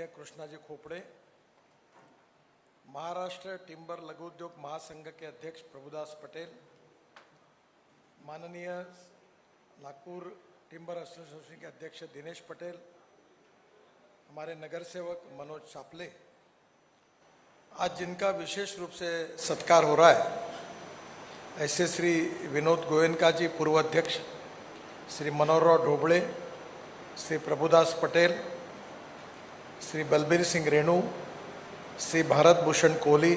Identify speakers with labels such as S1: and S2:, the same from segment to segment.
S1: माननीय कृष्णाजी खोपड़े, महाराष्ट्र टिम्बर लघु उद्योग महासंघ के अध्यक्ष प्रभुदास पटेल, माननीय नागपुर टिम्बर एसोसिएशन के अध्यक्ष दिनेश पटेल, हमारे नगर सेवक मनोज चापले, आज जिनका विशेष रूप से सत्कार हो रहा है, ऐसे श्री विनोद गोयनका जी पूर्व अध्यक्ष, श्री मनोहरराव ढोबळे, श्री प्रभुदास पटेल, श्री बलबीर सिंह रेणु, श्री भारत भूषण कोहली,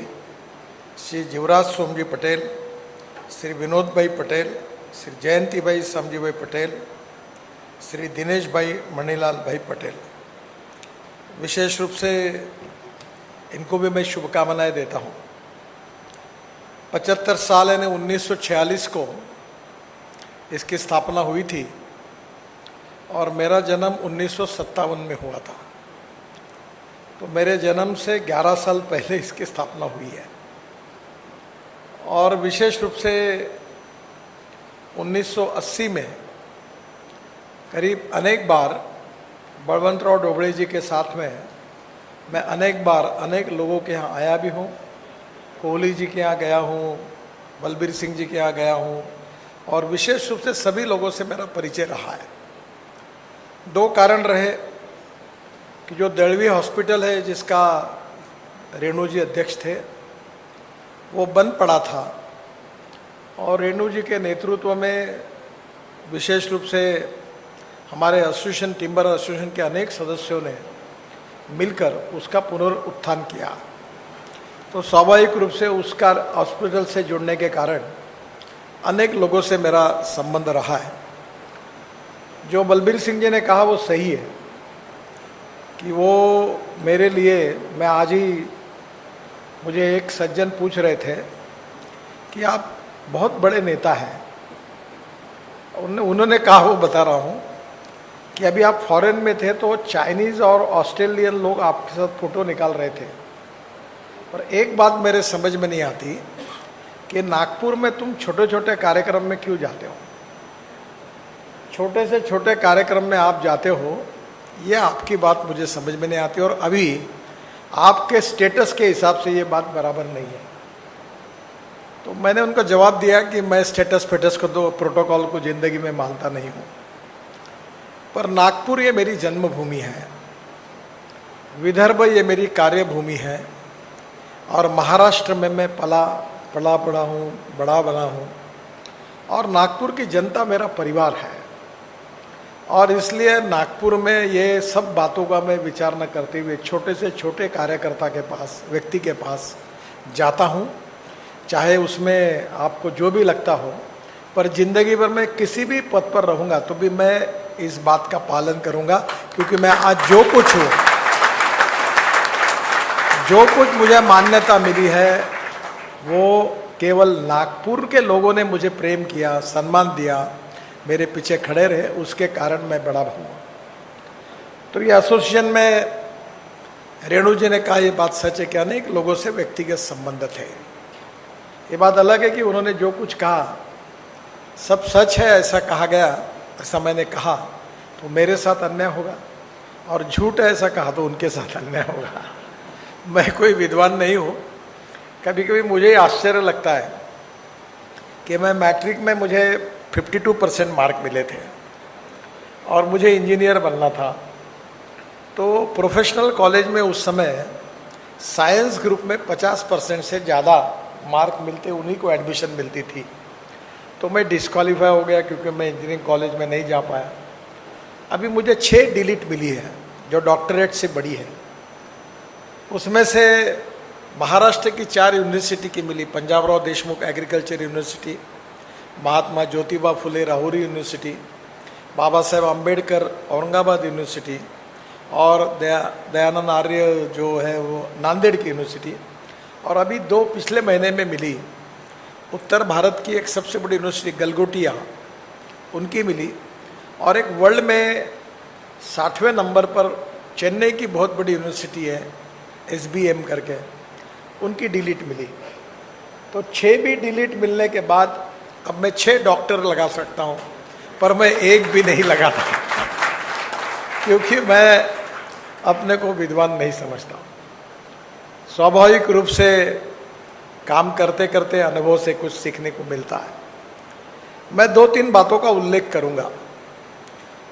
S1: श्री जीवराज सोमजी पटेल, श्री विनोद भाई पटेल, श्री जयंती भाई समजी भाई पटेल, श्री दिनेश भाई मणिलाल भाई पटेल, विशेष रूप से इनको भी मैं शुभकामनाएं देता हूं। 75 साल यानी 1946 को इसकी स्थापना हुई थी और मेरा जन्म 1957 में हुआ था, तो मेरे जन्म से 11 साल पहले इसकी स्थापना हुई है। और विशेष रूप से 1980 में करीब अनेक बार बलवंतराव ढोबळे जी के साथ में मैं अनेक बार अनेक लोगों के यहाँ आया भी हूँ। कोहली जी के यहाँ गया हूँ, बलबीर सिंह जी के यहाँ गया हूँ, और विशेष रूप से सभी लोगों से मेरा परिचय रहा है। दो कारण रहे कि जो दलवी हॉस्पिटल है, जिसका रेणु जी अध्यक्ष थे, वो बंद पड़ा था और रेणु जी के नेतृत्व में विशेष रूप से हमारे एसोसिएशन टिम्बर एसोसिएशन के अनेक सदस्यों ने मिलकर उसका पुनरुत्थान किया। तो स्वाभाविक रूप से उसका हॉस्पिटल से जुड़ने के कारण अनेक लोगों से मेरा संबंध रहा है। जो बलबीर सिंह जी ने कहा वो सही है कि वो मेरे लिए, मैं आज ही, मुझे एक सज्जन पूछ रहे थे कि आप बहुत बड़े नेता हैं। उन्होंने कहा, वो बता रहा हूँ कि अभी आप फॉरेन में थे तो चाइनीज़ और ऑस्ट्रेलियन लोग आपके साथ फ़ोटो निकाल रहे थे, और एक बात मेरे समझ में नहीं आती कि नागपुर में तुम छोटे छोटे कार्यक्रम में क्यों जाते हो। छोटे से छोटे कार्यक्रम में आप जाते हो, ये आपकी बात मुझे समझ में नहीं आती, और अभी आपके स्टेटस के हिसाब से ये बात बराबर नहीं है। तो मैंने उनको जवाब दिया कि मैं स्टेटस फेटस को, तो प्रोटोकॉल को ज़िंदगी में मानता नहीं हूँ, पर नागपुर ये मेरी जन्मभूमि है, विदर्भ ये मेरी कार्यभूमि है, और महाराष्ट्र में मैं पड़ा हूँ, बड़ा बना हूँ, और नागपुर की जनता मेरा परिवार है। और इसलिए नागपुर में ये सब बातों का मैं विचार न करते हुए छोटे से छोटे कार्यकर्ता के पास, व्यक्ति के पास जाता हूँ, चाहे उसमें आपको जो भी लगता हो, पर जिंदगी भर मैं किसी भी पद पर रहूँगा तो भी मैं इस बात का पालन करूँगा, क्योंकि मैं आज जो कुछ हूँ, जो कुछ मुझे मान्यता मिली है, वो केवल नागपुर के लोगों ने मुझे प्रेम किया, सम्मान दिया, मेरे पीछे खड़े रहे, उसके कारण मैं बड़ा हुआ। तो ये एसोसिएशन में रेणु जी ने कहा, ये बात सच है कि अनेक लोगों से व्यक्तिगत संबंध थे। ये बात अलग है कि उन्होंने जो कुछ कहा सब सच है, ऐसा कहा गया, ऐसा मैंने कहा तो मेरे साथ अन्याय होगा, और झूठ है ऐसा कहा तो उनके साथ अन्याय होगा। मैं कोई विद्वान नहीं हूँ। कभी कभी मुझे आश्चर्य लगता है कि मैं मैट्रिक में मुझे 52% मार्क मिले थे और मुझे इंजीनियर बनना था, तो प्रोफेशनल कॉलेज में उस समय साइंस ग्रुप में 50% से ज़्यादा मार्क मिलते, उन्हीं को एडमिशन मिलती थी। तो मैं डिस्क्वालीफाई हो गया क्योंकि मैं इंजीनियरिंग कॉलेज में नहीं जा पाया। अभी मुझे 6 डिलीट मिली है जो डॉक्टरेट से बड़ी है। उसमें से महाराष्ट्र की 4 यूनिवर्सिटी की मिली, Panjabrao Deshmukh agriculture university, Mahatma Jyotiba Phule Rahuri university, Baba Saheb Ambedkar Aurangabad university, और दयानंद आर्य जो है वो नांदेड़ की यूनिवर्सिटी, और अभी 2 पिछले महीने में मिली उत्तर भारत की एक सबसे बड़ी यूनिवर्सिटी गलगोटिया, उनकी मिली, और एक वर्ल्ड में 60वें नंबर पर चेन्नई की बहुत बड़ी यूनिवर्सिटी है SBM करके, उनकी डिलीट मिली। तो 6 भी डिलीट मिलने के बाद अब मैं 6 डॉक्टर लगा सकता हूँ, पर मैं एक भी नहीं लगाता क्योंकि मैं अपने को विद्वान नहीं समझता। स्वाभाविक रूप से काम करते करते अनुभव से कुछ सीखने को मिलता है। मैं 2-3 बातों का उल्लेख करूंगा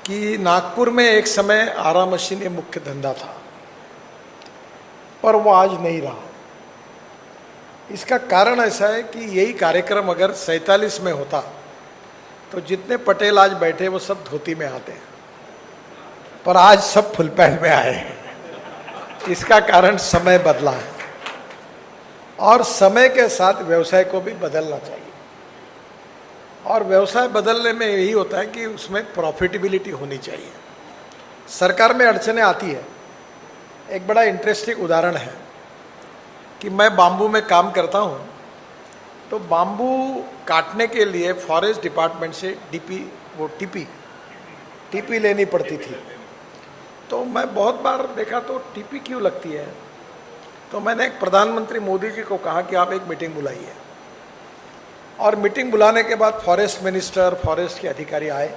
S1: कि नागपुर में एक समय आरा मशीन ये मुख्य धंधा था, पर वो आज नहीं रहा। इसका कारण ऐसा है कि यही कार्यक्रम अगर 47 में होता तो जितने पटेल आज बैठे वो सब धोती में आते हैं, पर आज सब फुल पैंट में आए हैं। इसका कारण समय बदला है, और समय के साथ व्यवसाय को भी बदलना चाहिए। और व्यवसाय बदलने में यही होता है कि उसमें प्रॉफिटेबिलिटी होनी चाहिए। सरकार में अड़चनें आती है। एक बड़ा इंटरेस्टिंग उदाहरण है कि मैं बाम्बू में काम करता हूँ, तो बाम्बू काटने के लिए फॉरेस्ट डिपार्टमेंट से टीपी लेनी पड़ती थी। तो मैं बहुत बार देखा तो टीपी क्यों लगती है, तो मैंने एक प्रधानमंत्री मोदी जी को कहा कि आप एक मीटिंग बुलाइए। और मीटिंग बुलाने के बाद फॉरेस्ट मिनिस्टर, फॉरेस्ट के अधिकारी आए,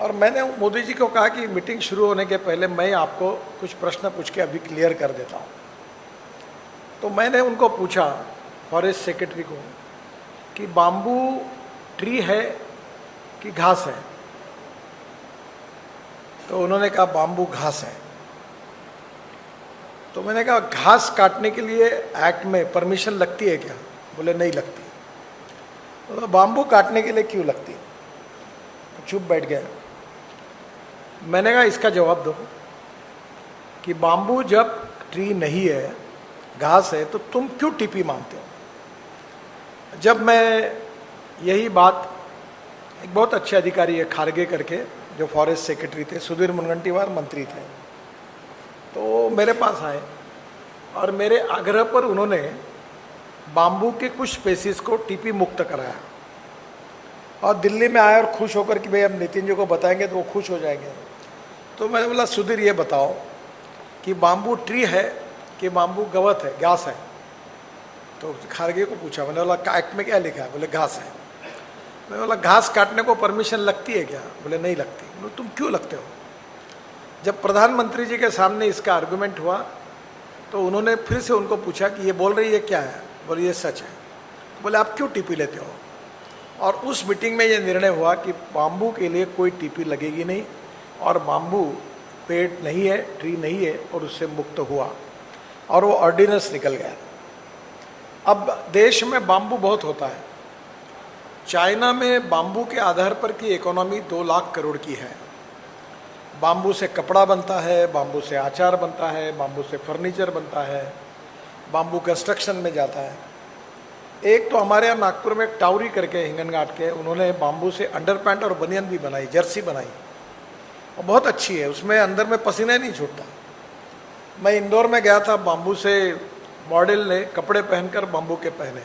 S1: और मैंने मोदी जी को कहा कि मीटिंग शुरू होने के पहले मैं आपको कुछ प्रश्न पूछ के अभी क्लियर कर देता हूँ। तो मैंने उनको पूछा, फॉरेस्ट सेक्रेटरी को, कि बाम्बू ट्री है कि घास है? तो उन्होंने कहा बाम्बू घास है। तो मैंने कहा घास काटने के लिए एक्ट में परमिशन लगती है क्या? बोले नहीं लगती। तो बाम्बू काटने के लिए क्यों लगती? तो चुप बैठ गया। मैंने कहा इसका जवाब दो कि बाम्बू जब ट्री नहीं है, घास है, तो तुम क्यों टीपी मानते हो? जब मैं यही बात, एक बहुत अच्छे अधिकारी है खारगे करके, जो फॉरेस्ट सेक्रेटरी थे, सुधीर मुनगंटीवार मंत्री थे, तो मेरे पास आए और मेरे आग्रह पर उन्होंने बाम्बू के कुछ स्पेसीज को टीपी मुक्त कराया। और दिल्ली में आए और खुश होकर कि भाई हम नितिन जी को बताएंगे तो वो खुश हो जाएंगे। तो मैंने बोला सुधीर ये बताओ कि बाम्बू ट्री है कि बाम्बू गवत है, घास है? तो खारगे को पूछा, मैंने बोला एक्ट में क्या लिखा है? बोले घास है। मैंने बोला घास काटने को परमिशन लगती है क्या? बोले नहीं लगती। बोले तुम क्यों लगते हो? जब प्रधानमंत्री जी के सामने इसका आर्गुमेंट हुआ तो उन्होंने फिर से उनको पूछा कि ये बोल रही है क्या है? बोले ये सच है। बोले आप क्यों टीपी लेते हो? और उस मीटिंग में ये निर्णय हुआ कि बाम्बू के लिए कोई टीपी लगेगी नहीं, और बाम्बू पेड़ नहीं है, ट्री नहीं है, और उससे मुक्त हुआ, और वो ऑर्डिनेंस निकल गया। अब देश में बाम्बू बहुत होता है। चाइना में बाम्बू के आधार पर की इकोनॉमी 2 लाख करोड़ की है। बाम्बू से कपड़ा बनता है, बाम्बू से अचार बनता है, बाम्बू से फर्नीचर बनता है, बाम्बू कंस्ट्रक्शन में जाता है। एक तो हमारे यहाँ नागपुर में एक टावरी करके हिंगनघाट के, उन्होंने बाम्बू से अंडरपैंट और बनियान भी बनाई, जर्सी बनाई, और बहुत अच्छी है, उसमें अंदर में पसीना नहीं छूटता। मैं इंदौर में गया था, बाम्बू से मॉडल ने कपड़े पहनकर बाम्बू के पहने।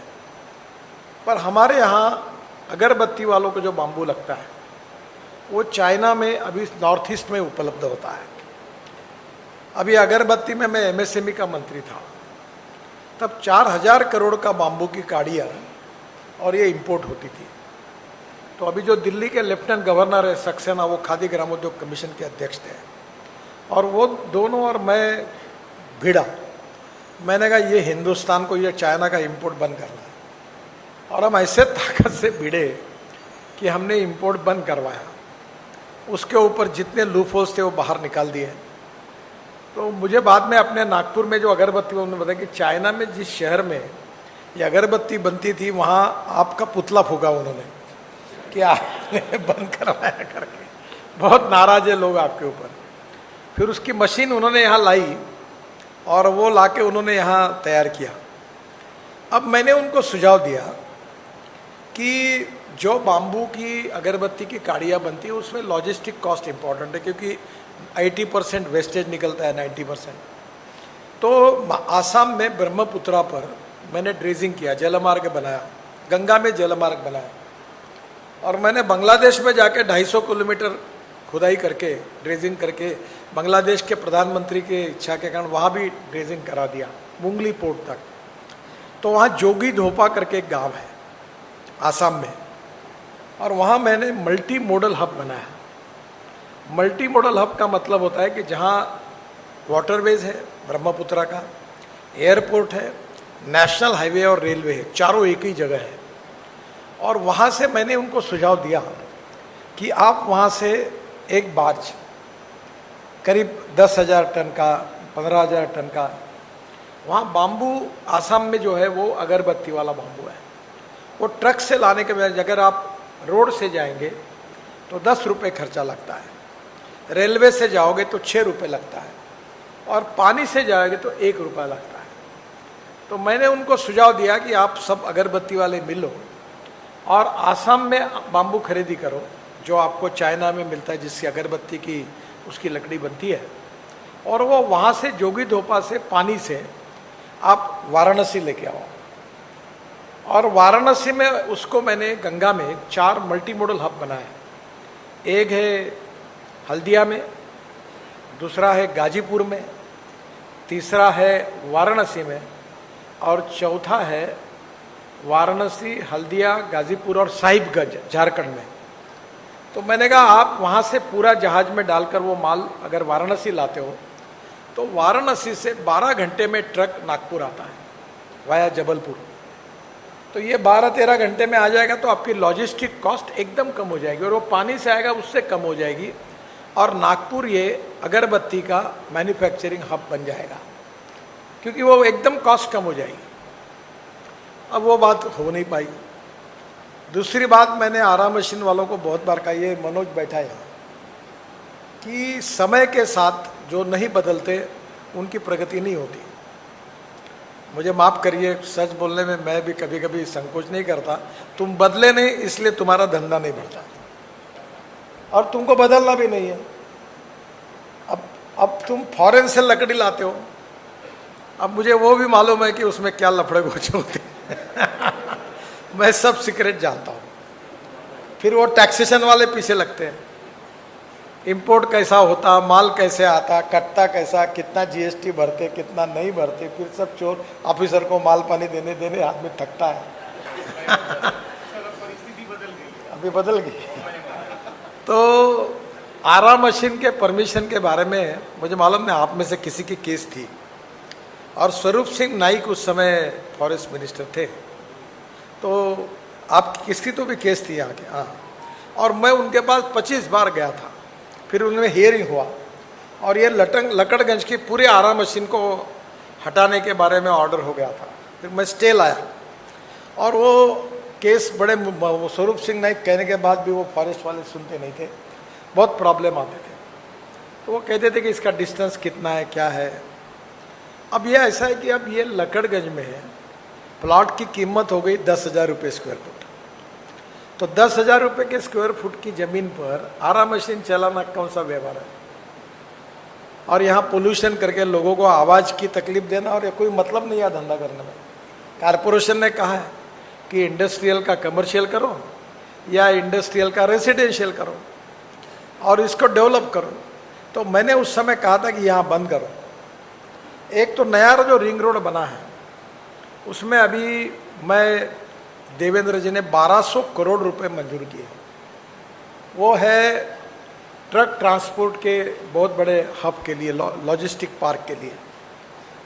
S1: पर हमारे यहाँ अगरबत्ती वालों को जो बाम्बू लगता है वो चाइना में अभी नॉर्थ ईस्ट में उपलब्ध होता है। अभी अगरबत्ती में मैं एमएसएमई का मंत्री था, तब 4000 करोड़ का बाम्बू की काड़ियाँ और ये इंपोर्ट होती थी। तो अभी जो दिल्ली के लेफ्टिनेंट गवर्नर है सक्सेना, वो खादी ग्रामोद्योग कमीशन के अध्यक्ष थे, और वो दोनों और मैं भिड़ा। मैंने कहा ये हिंदुस्तान को ये चाइना का इंपोर्ट बंद करना है, और हम ऐसे ताकत से भिड़े कि हमने इंपोर्ट बंद करवाया। उसके ऊपर जितने लूपहोल्स थे वो बाहर निकाल दिए। तो मुझे बाद में अपने नागपुर में जो अगरबत्ती, उन्होंने बताया कि चाइना में जिस शहर में ये अगरबत्ती बनती थी वहाँ आपका पुतला फूका उन्होंने कि आपने बंद करवाया करके। बहुत नाराज है लोग आपके ऊपर। फिर उसकी मशीन उन्होंने यहाँ लाई और वो लाके उन्होंने यहाँ तैयार किया। अब मैंने उनको सुझाव दिया कि जो बाम्बू की अगरबत्ती की काड़ियाँ बनती है उसमें लॉजिस्टिक कॉस्ट इम्पॉर्टेंट है, क्योंकि 80% वेस्टेज निकलता है, 90%। तो आसाम में ब्रह्मपुत्रा पर मैंने ड्रेजिंग किया, जलमार्ग बनाया, गंगा में जलमार्ग बनाया, और मैंने बांग्लादेश में जाके 250 किलोमीटर खुदाई करके, ड्रेजिंग करके, बांग्लादेश के प्रधानमंत्री की इच्छा के कारण वहाँ भी ड्रेजिंग करा दिया, मुंगली पोर्ट तक। तो वहाँ जोगी धोपा करके एक गांव है आसाम में, और वहाँ मैंने मल्टी मॉडल हब बनाया। मल्टी मॉडल हब का मतलब होता है कि जहाँ वाटरवेज है ब्रह्मपुत्रा का, एयरपोर्ट है, नेशनल हाईवे और रेलवे है, चारों एक ही जगह है। और वहाँ से मैंने उनको सुझाव दिया कि आप वहाँ से एक बार्ज करीब 10,000 टन का, 15,000 टन का, वहाँ बाम्बू आसाम में जो है वो अगरबत्ती वाला बाम्बू है, वो ट्रक से लाने के बजाय अगर आप रोड से जाएंगे तो 10 रुपये खर्चा लगता है, रेलवे से जाओगे तो 6 रुपये लगता है, और पानी से जाओगे तो 1 रुपया लगता है। तो मैंने उनको सुझाव दिया कि आप सब अगरबत्ती वाले मिलो और आसाम में बाम्बू खरीदी करो, जो आपको चाइना में मिलता है, जिसकी अगरबत्ती की उसकी लकड़ी बनती है, और वो वहाँ से जोगी धोपा से पानी से आप वाराणसी लेके आओ। और वाराणसी में उसको मैंने गंगा में 4 मल्टी मॉडल हब बनाए। एक है हल्दिया में, दूसरा है गाजीपुर में, तीसरा है वाराणसी में, और चौथा है वाराणसी, हल्दिया, गाजीपुर और साहिबगंज झारखंड में। तो मैंने कहा आप वहाँ से पूरा जहाज में डालकर वो माल अगर वाराणसी लाते हो तो वाराणसी से 12 घंटे में ट्रक नागपुर आता है वाया जबलपुर। तो ये 12-13 घंटे में आ जाएगा, तो आपकी लॉजिस्टिक कॉस्ट एकदम कम हो जाएगी, और वो पानी से आएगा उससे कम हो जाएगी, और नागपुर ये अगरबत्ती का मैन्युफैक्चरिंग हब बन जाएगा, क्योंकि वो एकदम कॉस्ट कम हो जाएगी। अब वो बात हो नहीं पाई। दूसरी बात, मैंने आरा मशीन वालों को बहुत बार कहा, ये मनोज बैठा है यहाँ, कि समय के साथ जो नहीं बदलते उनकी प्रगति नहीं होती। मुझे माफ़ करिए, सच बोलने में मैं भी कभी कभी संकोच नहीं करता। तुम बदले नहीं इसलिए तुम्हारा धंधा नहीं बढ़ता, और तुमको बदलना भी नहीं है। अब तुम फॉरेन से लकड़ी लाते हो, अब मुझे वो भी मालूम है कि उसमें क्या लफड़े गोचे होते हैं मैं सब सीक्रेट जानता हूँ। फिर वो टैक्सेशन वाले पीछे लगते हैं, इंपोर्ट कैसा होता, माल कैसे आता, कटता कैसा, कितना जीएसटी भरते, कितना नहीं भरते, फिर सब चोर ऑफिसर को माल पानी देने आदमी थकता है अभी बदल गई। तो आरा मशीन के परमिशन के बारे में मुझे मालूम नहीं आप में से किसी की केस थी, और स्वरूप सिंह नाइक उस समय फॉरेस्ट मिनिस्टर थे, तो आप किसकी तो भी केस थी यहाँ के। हाँ, और मैं उनके पास 25 बार गया था, फिर उनमें हियरिंग हुआ, और ये लकड़गंज की पूरे आरा मशीन को हटाने के बारे में ऑर्डर हो गया था। फिर मैं स्टे लाया, और वो केस बड़े स्वरूप सिंह नाइक कहने के बाद भी वो फॉरेस्ट वाले सुनते नहीं थे, बहुत प्रॉब्लम आते थे। तो वो कहते थे कि इसका डिस्टेंस कितना है, क्या है। अब ये ऐसा है कि अब ये लकड़गंज में है, प्लॉट की कीमत हो गई 10,000 रुपये स्क्वायर फुट। तो 10,000 रुपये के स्क्वायर फुट की ज़मीन पर आरा मशीन चलाना कौन सा व्यवहार है? और यहाँ पोल्यूशन करके लोगों को आवाज़ की तकलीफ देना, और ये कोई मतलब नहीं है धंधा करने में। कारपोरेशन ने कहा है कि इंडस्ट्रियल का कमर्शियल करो या इंडस्ट्रियल का रेसिडेंशियल करो और इसको डेवलप करो। तो मैंने उस समय कहा था कि यहाँ बंद करो। एक तो नया जो रिंग रोड बना है उसमें अभी मैं देवेंद्र जी ने 1200 करोड़ रुपए मंजूर किए। वो है ट्रक ट्रांसपोर्ट के बहुत बड़े हब के लिए, लॉजिस्टिक पार्क के लिए।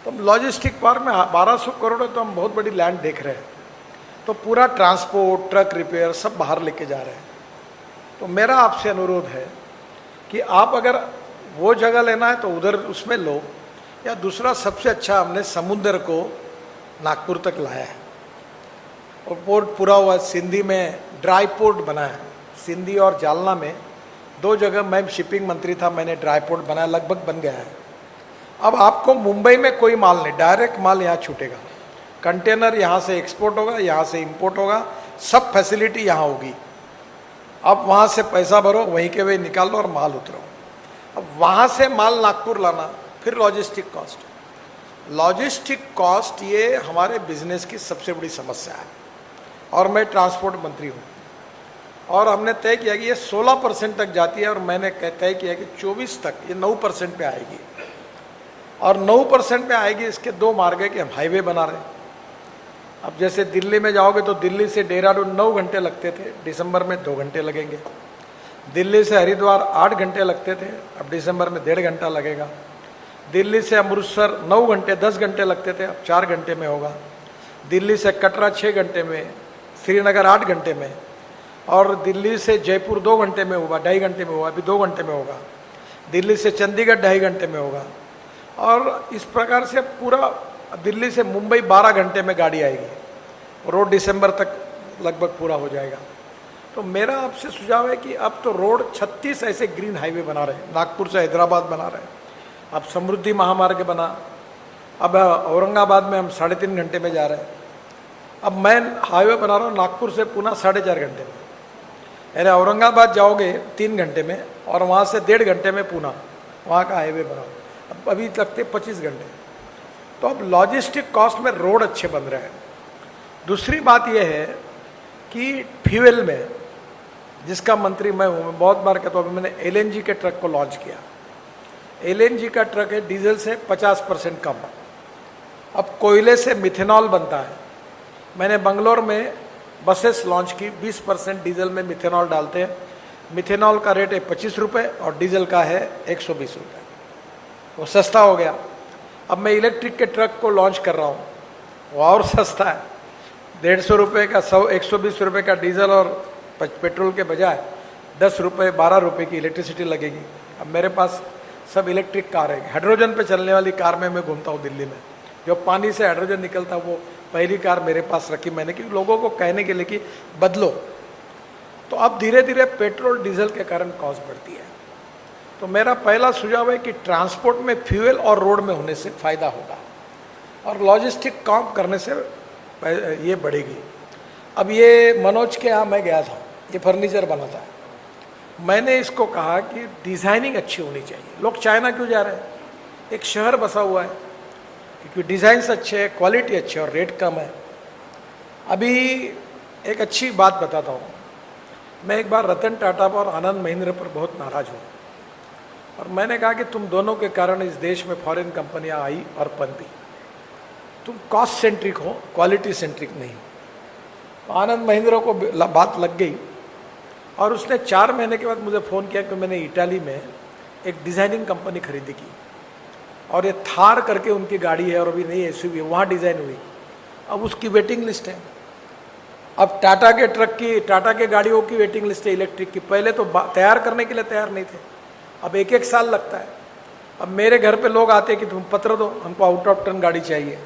S1: तो लॉजिस्टिक पार्क में 1200 करोड़ है, तो हम बहुत बड़ी लैंड देख रहे हैं। तो पूरा ट्रांसपोर्ट, ट्रक रिपेयर सब बाहर लेके जा रहे हैं। तो मेरा आपसे अनुरोध है कि आप अगर वो जगह लेना है तो उधर उसमें लो, या दूसरा सबसे अच्छा हमने समुद्र को नागपुर तक लाया है और पोर्ट पूरा हुआ। सिंधी में ड्राई पोर्ट बना है, सिंधी और जालना में 2 जगह। मैं शिपिंग मंत्री था, मैंने ड्राई पोर्ट बनाया, लगभग बन गया है। अब आपको मुंबई में कोई माल नहीं, डायरेक्ट माल यहाँ छूटेगा। कंटेनर यहाँ से एक्सपोर्ट होगा, यहाँ से इंपोर्ट होगा, सब फैसिलिटी यहाँ होगी। अब वहाँ से पैसा भरो, वहीं के वहीं निकाल लो और माल उतरो। अब वहाँ से माल नागपुर लाना, फिर लॉजिस्टिक कॉस्ट ये हमारे बिजनेस की सबसे बड़ी समस्या है। और मैं ट्रांसपोर्ट मंत्री हूँ, और हमने तय किया कि ये 16% तक जाती है, और मैंने तय किया कि 24 तक ये 9% पे आएगी। और 9% पे आएगी, इसके 2 मार्ग है कि हम हाईवे बना रहे हैं। अब जैसे दिल्ली में जाओगे तो दिल्ली से देहरादून 9 घंटे लगते थे, दिसंबर में 2 घंटे लगेंगे। दिल्ली से हरिद्वार 8 घंटे लगते थे, अब दिसंबर में 1.5 घंटा लगेगा। दिल्ली से अमृतसर 9 घंटे 10 घंटे लगते थे, अब 4 घंटे में होगा। दिल्ली से कटरा 6 घंटे में, श्रीनगर 8 घंटे में, और दिल्ली से जयपुर 2 घंटे में हुआ, 2.5 घंटे में हुआ, अभी 2 घंटे में होगा। दिल्ली से चंडीगढ़ 2.5 घंटे में होगा। और इस प्रकार से पूरा दिल्ली से मुंबई 12 घंटे में गाड़ी आएगी। रोड दिसंबर तक लगभग पूरा हो जाएगा। तो मेरा आपसे सुझाव है कि अब तो रोड 36 ऐसे ग्रीन हाईवे बना रहे हैं, नागपुर से हैदराबाद बना रहे हैं, अब समृद्धि महामार्ग बना, अब औरंगाबाद में हम 3.5 घंटे में जा रहे हैं। अब मैं हाईवे बना रहा हूँ नागपुर से पुणे 4.5 घंटे में, अरे औरंगाबाद जाओगे 3 घंटे में, और वहाँ से 1.5 घंटे में पुणे, वहाँ का हाईवे बनाओ, अब अभी लगते 25 घंटे। तो अब लॉजिस्टिक कॉस्ट में रोड अच्छे बन रहे हैं। दूसरी बात यह है कि फ्यूल में, जिसका मंत्री मैं हूँ, मैं बहुत बार कहता हूँ, अभी मैंने एलएनजी के ट्रक को लॉन्च किया। एलएनजी का ट्रक है डीजल से 50% कम। अब कोयले से मिथेनॉल बनता है। मैंने बंगलोर में बसेस लॉन्च की, 20% डीजल में मिथेनॉल डालते हैं। मिथेनॉल का रेट है 25 रुपये और डीजल का है 120 रुपये, वो सस्ता हो गया। अब मैं इलेक्ट्रिक के ट्रक को लॉन्च कर रहा हूँ, वो और सस्ता है, 150 रुपये का 120 रुपये का डीजल, और पेट्रोल के बजाय 10 रुपये 12 रुपये की इलेक्ट्रिसिटी लगेगी। अब मेरे पास सब इलेक्ट्रिक कार है, हाइड्रोजन पे चलने वाली कार में मैं घूमता हूँ दिल्ली में, जो पानी से हाइड्रोजन निकलता, वो पहली कार मेरे पास रखी मैंने, कि लोगों को कहने के लिए कि बदलो। तो अब धीरे धीरे पेट्रोल डीजल के कारण कॉस्ट बढ़ती है। तो मेरा पहला सुझाव है कि ट्रांसपोर्ट में फ्यूल और रोड में होने से फायदा होगा, और लॉजिस्टिक काम करने से ये बढ़ेगी। अब ये मनोज के यहाँ मैं गया था, ये फर्नीचर बनाता है, मैंने इसको कहा कि डिज़ाइनिंग अच्छी होनी चाहिए। लोग चाइना क्यों जा रहे हैं? एक शहर बसा हुआ है, क्योंकि डिज़ाइंस अच्छे हैं, क्वालिटी अच्छी है और रेट कम है। अभी एक अच्छी बात बताता हूँ, मैं एक बार रतन टाटा पर और आनंद महिंद्रा पर बहुत नाराज हूँ, और मैंने कहा कि तुम दोनों के कारण इस देश में फॉरेन कंपनियाँ आई और पनपी। तुम कॉस्ट सेंट्रिक हो, क्वालिटी सेंट्रिक नहीं। तो आनंद महिंद्रा को बात लग गई, और उसने 4 महीने के बाद मुझे फ़ोन किया कि मैंने इटाली में एक डिज़ाइनिंग कंपनी खरीदी की, और ये थार करके उनकी गाड़ी है, और अभी नई एसयूवी है, वहाँ डिज़ाइन हुई। अब उसकी वेटिंग लिस्ट है। अब टाटा के ट्रक की, टाटा के गाड़ियों की वेटिंग लिस्ट है इलेक्ट्रिक की। पहले तो तैयार करने के लिए तैयार नहीं थे, अब 1-1 साल लगता है। अब मेरे घर पे लोग आते हैं कि तुम पत्र दो, हमको आउट ऑफ टर्न गाड़ी चाहिए।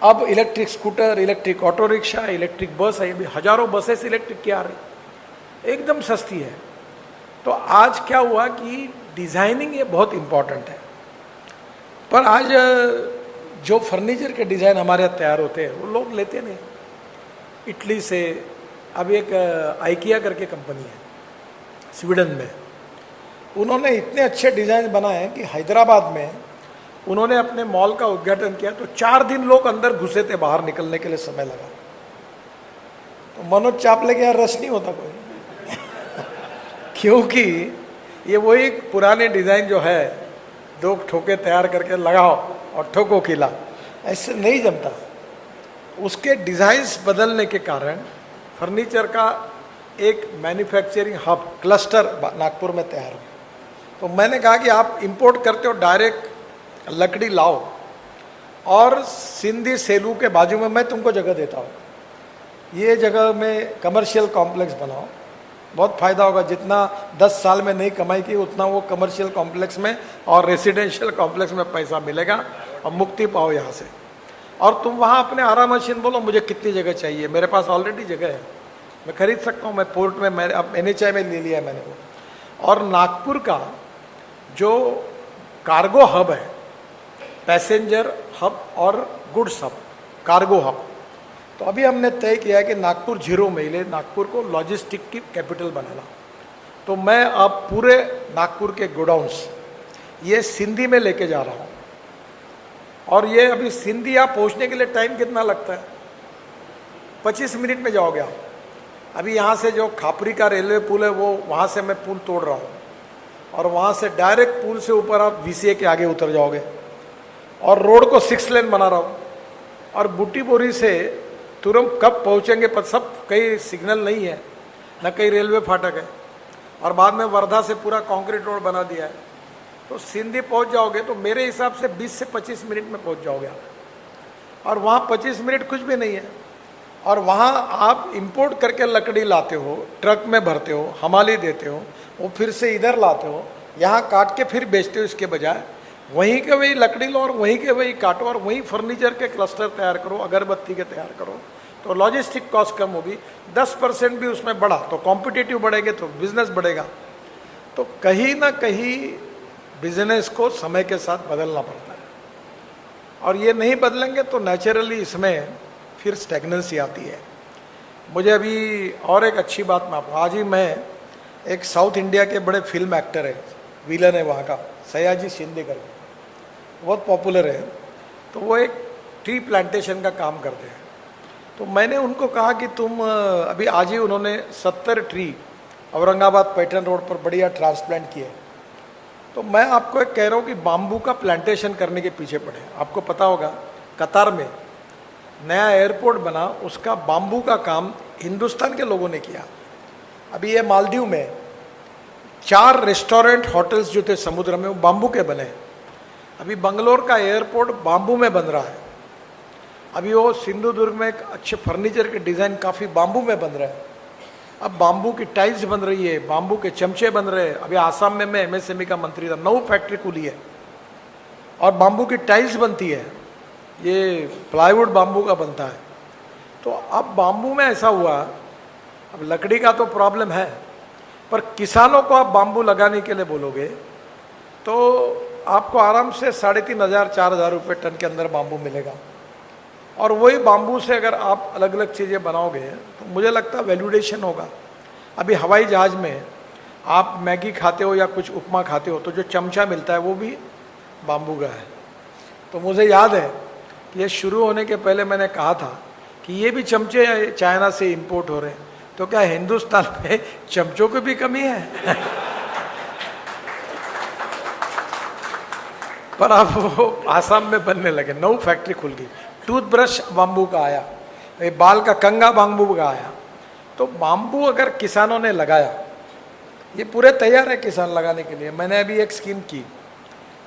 S1: अब electric scooter, electric auto rickshaw, electric bus है, अभी हज़ारों बसेस इलेक्ट्रिक की आ रही, एकदम सस्ती है। तो आज क्या हुआ कि डिज़ाइनिंग ये बहुत इम्पॉर्टेंट है। पर आज जो फर्नीचर के डिज़ाइन हमारे यहाँ तैयार होते हैं वो लोग लेते नहीं। इटली से अब एक आइकिया करके कंपनी है स्वीडन में, उन्होंने इतने अच्छे डिज़ाइन बनाए हैं कि हैदराबाद में उन्होंने अपने मॉल का उद्घाटन किया तो 4 दिन लोग अंदर घुसे थे, बाहर निकलने के लिए समय लगा। तो मनोज चापले के यहाँ रस नहीं होता कोई क्योंकि ये वही पुराने डिज़ाइन जो है, 2 ठोके तैयार करके लगाओ और ठोको किला, ऐसे नहीं जमता। उसके डिज़ाइंस बदलने के कारण फर्नीचर का एक मैन्युफैक्चरिंग हब क्लस्टर नागपुर में तैयार हो। तो मैंने कहा कि आप इंपोर्ट करते हो, डायरेक्ट लकड़ी लाओ, और सिंधी सेलू के बाजू में मैं तुमको जगह देता हूँ, ये जगह में कमर्शियल कॉम्प्लेक्स बनाओ, बहुत फ़ायदा होगा। जितना 10 साल में नहीं कमाई की उतना वो कमर्शियल कॉम्प्लेक्स में और रेसिडेंशियल कॉम्प्लेक्स में पैसा मिलेगा, और मुक्ति पाओ यहाँ से। और तुम वहाँ अपने आराम मशीन बोलो मुझे कितनी जगह चाहिए, मेरे पास ऑलरेडी जगह है, मैं खरीद सकता हूँ। मैं पोर्ट में, मैं अब NHI में ले लिया है मैंने वो। और नागपुर का जो कार्गो हब है, पैसेंजर हब और गुड्स हब, कार्गो हब, तो अभी हमने तय किया है कि नागपुर 0 महीने नागपुर को लॉजिस्टिक की कैपिटल बनाना। तो मैं अब पूरे नागपुर के गोडाउन्स ये सिंधी में लेके जा रहा हूँ, और ये अभी सिंधी आप पहुँचने के लिए टाइम कितना लगता है? 25 मिनट में जाओगे आप। अभी यहाँ से जो खापरी का रेलवे पुल है वो, वहाँ से मैं पुल तोड़ रहा हूँ, और वहाँ से डायरेक्ट पुल से ऊपर आप VCA के आगे उतर जाओगे, और रोड को 6 लेन बना रहा हूँ। और बूटी बोरी से तुरंत कब पहुँचेंगे पर सब, कहीं सिग्नल नहीं है, न कहीं रेलवे फाटक है, और बाद में वर्धा से पूरा कंक्रीट रोड बना दिया है। तो सिंधी पहुंच जाओगे तो मेरे हिसाब से 20 से 25 मिनट में पहुंच जाओगे आप, और वहाँ 25 मिनट कुछ भी नहीं है। और वहाँ आप इंपोर्ट करके लकड़ी लाते हो, ट्रक में भरते हो, हमाली देते हो, वो फिर से इधर लाते हो, यहाँ काट के फिर बेचते हो। इसके बजाय वहीं के वही लकड़ी लो और वहीं के वही काटो और वहीं फर्नीचर के क्लस्टर तैयार करो, अगरबत्ती के तैयार करो, तो लॉजिस्टिक कॉस्ट कम होगी। 10% भी उसमें बढ़ा तो कॉम्पिटिटिव बढ़ेंगे तो बिजनेस बढ़ेगा। तो कहीं ना कहीं बिजनेस को समय के साथ बदलना पड़ता है, और ये नहीं बदलेंगे तो नेचुरली इसमें फिर स्टेगनेंसी आती है। मुझे अभी और एक अच्छी बात मैं आपको, आज ही मैं एक साउथ इंडिया के बड़े फिल्म एक्टर है, विलन है वहाँ का, सयाजी शिंदे करके, बहुत पॉपुलर है। तो वो एक ट्री प्लांटेशन का काम करते हैं। तो मैंने उनको कहा कि तुम अभी आज ही उन्होंने 70 ट्री औरंगाबाद पैटर्न रोड पर बढ़िया ट्रांसप्लांट किए। तो मैं आपको एक कह रहा हूँ कि बाम्बू का प्लांटेशन करने के पीछे पड़े। आपको पता होगा कतार में नया एयरपोर्ट बना, उसका बाम्बू का काम हिंदुस्तान के लोगों ने किया। अभी ये मालदीव में 4 रेस्टोरेंट होटल्स जो थे समुद्र में वो बाम्बू के बने। अभी बंगलोर का एयरपोर्ट बाम्बू में बन रहा है। अभी वो सिंधुदुर्ग में एक अच्छे फर्नीचर के डिज़ाइन काफ़ी बाम्बू में बन रहे हैं। अब बाम्बू की टाइल्स बन रही है, बाम्बू के चमचे बन रहे हैं। अभी आसाम में मैं MSME का मंत्री था, 9 फैक्ट्री खुली है और बाम्बू की टाइल्स बनती है। ये प्लाईवुड बाम्बू का बनता है। तो अब बाम्बू में ऐसा हुआ, अब लकड़ी का तो प्रॉब्लम है, पर किसानों को आप बाम्बू लगाने के लिए बोलोगे तो आपको आराम से 3,500-4,000 रुपये टन के अंदर बाम्बू मिलेगा। और वही बाम्बू से अगर आप अलग अलग चीज़ें बनाओगे तो मुझे लगता है वैल्यूडेशन होगा। अभी हवाई जहाज़ में आप मैगी खाते हो या कुछ उपमा खाते हो तो जो चमचा मिलता है वो भी बाम्बू का है। तो मुझे याद है कि ये शुरू होने के पहले मैंने कहा था कि ये भी चमचे चाइना से इंपोर्ट हो रहे हैं, तो क्या हिंदुस्तान में चमचों की भी कमी है? पर अब वो आसाम में बनने लगे, 9 फैक्ट्री खुल गई। टूथब्रश बाम्बू का आया, बाल का कंघा बाम्बू का आया। तो बाम्बू अगर किसानों ने लगाया, ये पूरे तैयार है किसान लगाने के लिए। मैंने अभी एक स्कीम की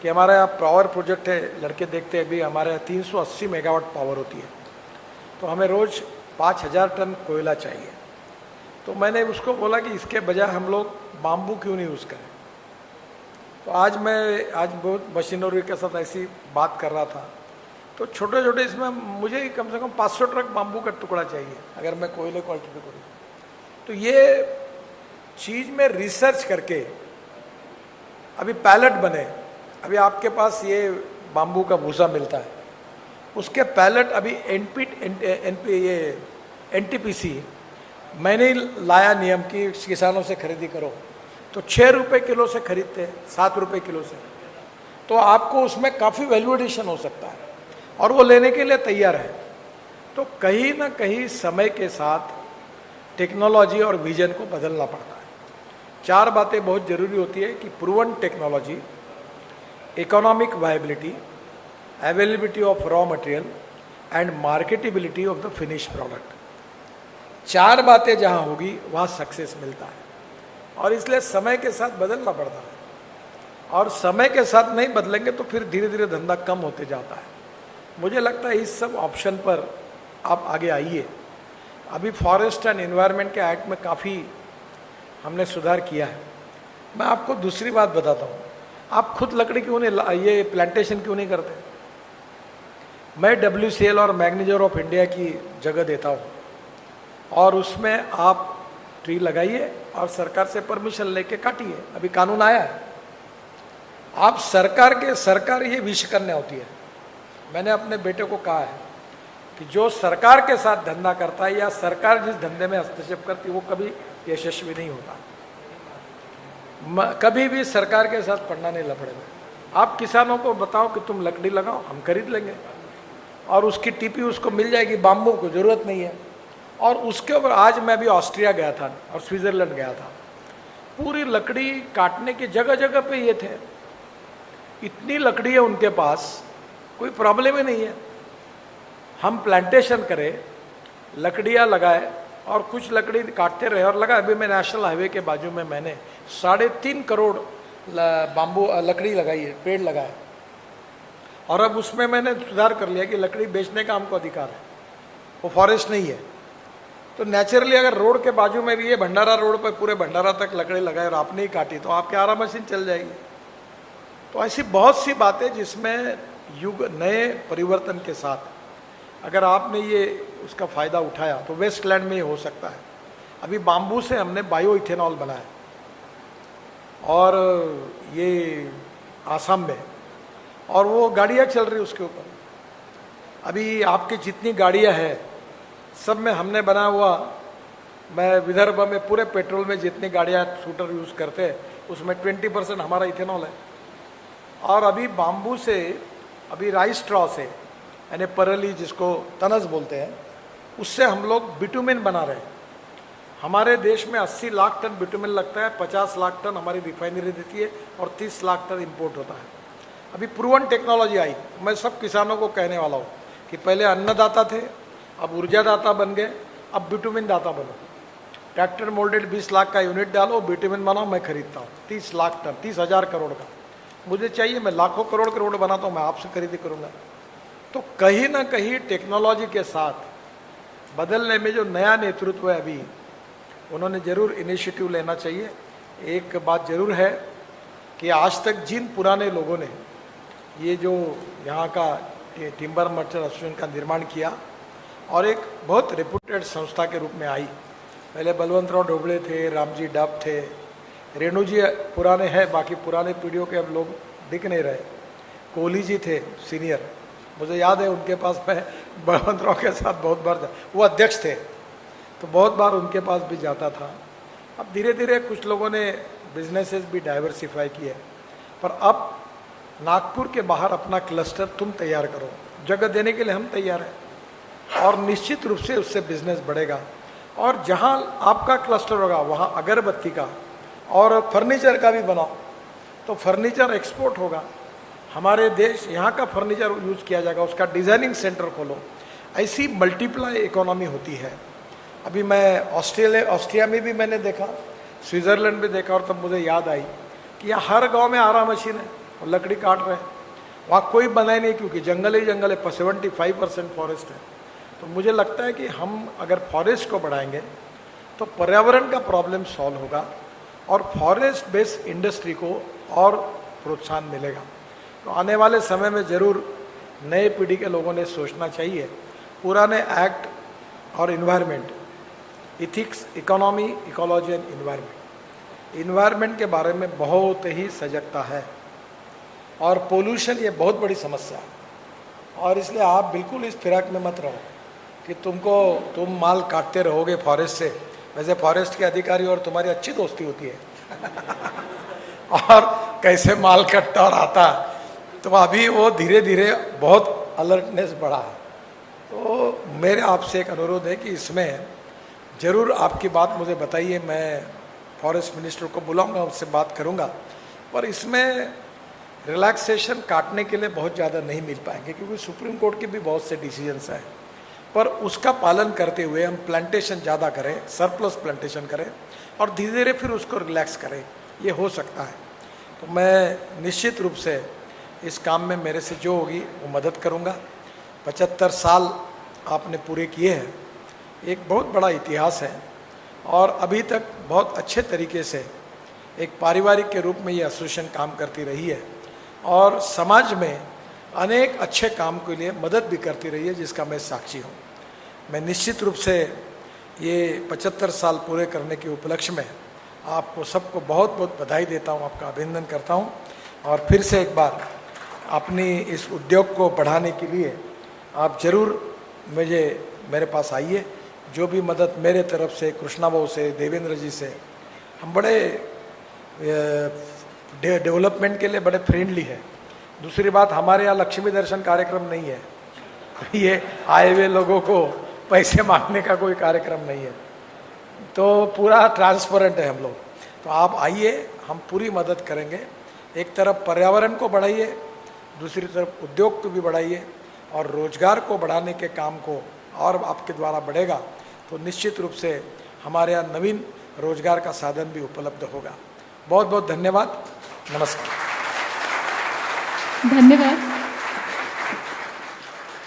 S1: कि हमारे यहाँ पावर प्रोजेक्ट है, लड़के देखते हैं, अभी हमारे यहाँ 380 मेगावाट पावर होती है, तो हमें रोज़ 5,000 टन कोयला चाहिए। तो मैंने उसको बोला कि इसके बजाय हम लोग बाम्बू क्यों नहीं यूज़ करें। तो आज बहुत मशीनरी के साथ ऐसी बात कर रहा था। तो छोटे छोटे इसमें मुझे कम से कम 500 ट्रक बाम्बू का टुकड़ा चाहिए अगर मैं कोयले को अल्टीमेट करूँ। तो ये चीज़ में रिसर्च करके अभी पैलेट बने। अभी आपके पास ये बाम्बू का भूसा मिलता है, उसके पैलेट अभी NTPC मैंने लाया नियम कि किसानों से खरीदी करो, तो 6 रुपये किलो से खरीदते हैं, 7 रुपये किलो से। तो आपको उसमें काफ़ी वैल्यू एडिशन हो सकता है और वो लेने के लिए तैयार है। तो कहीं ना कहीं समय के साथ टेक्नोलॉजी और विजन को बदलना पड़ता है। 4 बातें बहुत ज़रूरी होती है कि proven technology, economic viability, availability of raw material and marketability of the finish product. 4 बातें जहाँ होगी वहाँ सक्सेस मिलता है, और इसलिए समय के साथ बदलना पड़ता है। और समय के साथ नहीं बदलेंगे तो फिर धीरे धीरे धंधा कम होते जाता है। मुझे लगता है इस सब ऑप्शन पर आप आगे आइए। अभी फॉरेस्ट एंड एनवायरनमेंट के एक्ट में काफ़ी हमने सुधार किया है। मैं आपको दूसरी बात बताता हूँ, आप खुद लकड़ी क्यों नहीं, ये प्लांटेशन क्यों नहीं करते? मैं WCL और मैनेजर ऑफ इंडिया की जगह देता हूँ, और उसमें आप ट्री लगाइए और सरकार से परमिशन लेके काटिए। अभी कानून आया है। आप सरकार ये विश करने होती है। मैंने अपने बेटे को कहा है कि जो सरकार के साथ धंधा करता है या सरकार जिस धंधे में हस्तक्षेप करती है वो कभी यशस्वी नहीं होता। कभी भी सरकार के साथ पढ़ना नहीं लपड़ेगा। आप किसानों को बताओ कि तुम लकड़ी लगाओ, हम खरीद लेंगे, और उसकी टीपी उसको मिल जाएगी, बाम्बू को जरूरत नहीं है। और उसके ऊपर आज मैं भी ऑस्ट्रिया गया था और स्विट्जरलैंड गया था, पूरी लकड़ी काटने की जगह जगह पे ये थे। इतनी लकड़ी है उनके पास, कोई प्रॉब्लम ही नहीं है। हम प्लांटेशन करें, लकड़ियाँ लगाए और कुछ लकड़ी काटते रहे और लगा। अभी मैं नेशनल हाईवे के बाजू में मैंने 3.5 करोड़ बाम्बू लकड़ी लगाई है, पेड़ लगाए, और अब उसमें मैंने सुधार कर लिया कि लकड़ी बेचने का हमको अधिकार है, वो फॉरेस्ट नहीं है। तो नेचुरली अगर रोड के बाजू में भी ये भंडारा रोड पर पूरे भंडारा तक लकड़ी लगाए और आपने ही काटी तो आपकी आरा मशीन चल जाएगी। तो ऐसी बहुत सी बातें जिसमें युग नए परिवर्तन के साथ अगर आपने ये उसका फ़ायदा उठाया तो वेस्टलैंड में ये हो सकता है। अभी बाम्बू से हमने बायो इथेनॉल बनाया और ये आसाम में, और वो गाड़ियाँ चल रही उसके ऊपर। अभी आपकी जितनी गाड़ियाँ हैं सब में हमने बना हुआ, मैं विदर्भ में पूरे पेट्रोल में जितनी गाड़ियाँ स्कूटर यूज़ करते हैं उसमें 20% हमारा इथेनॉल है। और अभी बाम्बू से, अभी राइस स्ट्रॉ से, यानी परली जिसको तनस बोलते हैं, उससे हम लोग बिटुमिन बना रहे हैं। हमारे देश में 80 लाख टन बिटुमिन लगता है, 50 लाख टन हमारी रिफाइनरी देती है और 30 लाख टन इंपोर्ट होता है। अभी प्रूवन टेक्नोलॉजी आई। मैं सब किसानों को कहने वाला हूँ कि पहले अन्नदाता थे, अब ऊर्जादाता बन गए, अब बिटुमिन दाता बनो। ट्रैक्टर मोल्डेड 20 लाख का यूनिट डालो, बिटुमिन बनाओ, मैं खरीदता हूँ 30 लाख टन, 30,000 करोड़ का मुझे चाहिए, मैं लाखों करोड़ के रोड बनाता हूँ, मैं आपसे खरीदी करूँगा। तो कहीं ना कहीं टेक्नोलॉजी के साथ बदलने में जो नया नेतृत्व है अभी, उन्होंने जरूर इनिशिएटिव लेना चाहिए। एक बात जरूर है कि आज तक जिन पुराने लोगों ने ये जो यहाँ का टिम्बर मर्चेंट एसोसिएशन का निर्माण किया और एक बहुत रेपुटेड संस्था के रूप में आई, पहले बलवंतराव ढोबळे थे, रामजी डब थे, रेणु जी पुराने हैं, बाकी पुराने पीढ़ियों के अब लोग दिख नहीं रहे। कोहली जी थे सीनियर, मुझे याद है उनके पास मैं बलवंतराव के साथ बहुत बार वो अध्यक्ष थे तो बहुत बार उनके पास भी जाता था। अब धीरे धीरे कुछ लोगों ने बिजनेसेस भी डाइवर्सिफाई किए, पर अब नागपुर के बाहर अपना क्लस्टर तुम तैयार करो, जगह देने के लिए हम तैयार हैं और निश्चित रूप से उससे बिजनेस बढ़ेगा। और जहाँ आपका क्लस्टर होगा वहाँ अगरबत्ती का और फर्नीचर का भी बनाओ, तो फर्नीचर एक्सपोर्ट होगा, हमारे देश यहाँ का फर्नीचर यूज़ किया जाएगा, उसका डिज़ाइनिंग सेंटर खोलो। ऐसी मल्टीप्लाई इकोनॉमी होती है। अभी मैं ऑस्ट्रिया में भी मैंने देखा, स्विट्ज़रलैंड में देखा, और तब मुझे याद आई कि यहाँ हर गांव में आरा मशीन है और लकड़ी काट रहे हैं। वहाँ कोई बनाए नहीं क्योंकि जंगल ही जंगल है, 75% फॉरेस्ट है। तो मुझे लगता है कि हम अगर फॉरेस्ट को बढ़ाएंगे तो पर्यावरण का प्रॉब्लम सॉल्व होगा और फॉरेस्ट बेस्ड इंडस्ट्री को और प्रोत्साहन मिलेगा। तो आने वाले समय में ज़रूर नए पीढ़ी के लोगों ने सोचना चाहिए। पुराने एक्ट और environment, ethics, economy, ecology and environment के बारे में बहुत ही सजगता है और पोल्यूशन ये बहुत बड़ी समस्या है। और इसलिए आप बिल्कुल इस फिराक में मत रहो कि तुम माल काटते रहोगे फॉरेस्ट से। वैसे फॉरेस्ट के अधिकारी और तुम्हारी अच्छी दोस्ती होती है और कैसे माल कटता और आता, तो अभी वो धीरे धीरे बहुत अलर्टनेस बढ़ा है। तो मेरे आपसे एक अनुरोध है कि इसमें ज़रूर आपकी बात मुझे बताइए, मैं फॉरेस्ट मिनिस्टर को बुलाऊंगा, उससे बात करूंगा। पर इसमें रिलैक्सेशन काटने के लिए बहुत ज़्यादा नहीं मिल पाएंगे क्योंकि सुप्रीम कोर्ट के भी बहुत से डिसीजंस हैं, पर उसका पालन करते हुए हम प्लांटेशन ज़्यादा करें, सरप्लस प्लांटेशन करें और धीरे धीरे फिर उसको रिलैक्स करें, ये हो सकता है। तो मैं निश्चित रूप से इस काम में मेरे से जो होगी वो मदद करूंगा। 75 साल आपने पूरे किए हैं, एक बहुत बड़ा इतिहास है और अभी तक बहुत अच्छे तरीके से एक पारिवारिक के रूप में ये एसोसिएशन काम करती रही है और समाज में अनेक अच्छे काम के लिए मदद भी करती रही है, जिसका मैं साक्षी हूँ। मैं निश्चित रूप से ये 75 साल पूरे करने के उपलक्ष्य में आपको सबको बहुत बहुत बधाई देता हूँ, आपका अभिनंदन करता हूँ। और फिर से एक बार अपनी इस उद्योग को बढ़ाने के लिए आप ज़रूर मेरे पास आइए। जो भी मदद मेरे तरफ से, कृष्णा बाबू से, देवेंद्र जी से, हम बड़े डेवलपमेंट के लिए बड़े फ्रेंडली है। दूसरी बात, हमारे यहाँ लक्ष्मी दर्शन कार्यक्रम नहीं है, ये आए हुए लोगों को पैसे मांगने का कोई कार्यक्रम नहीं है, तो पूरा ट्रांसपेरेंट है हम लोग। तो आप आइए, हम पूरी मदद करेंगे। एक तरफ पर्यावरण को बढ़ाइए, दूसरी तरफ उद्योग को भी बढ़ाइए और रोजगार को बढ़ाने के काम को और आपके द्वारा बढ़ेगा तो निश्चित रूप से हमारे यहाँ नवीन रोजगार का साधन भी उपलब्ध होगा। बहुत बहुत धन्यवाद। नमस्कार।
S2: धन्यवाद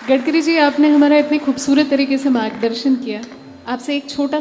S2: गडकरी जी, आपने हमारा इतने खूबसूरत तरीके से मार्गदर्शन किया। आपसे एक छोटा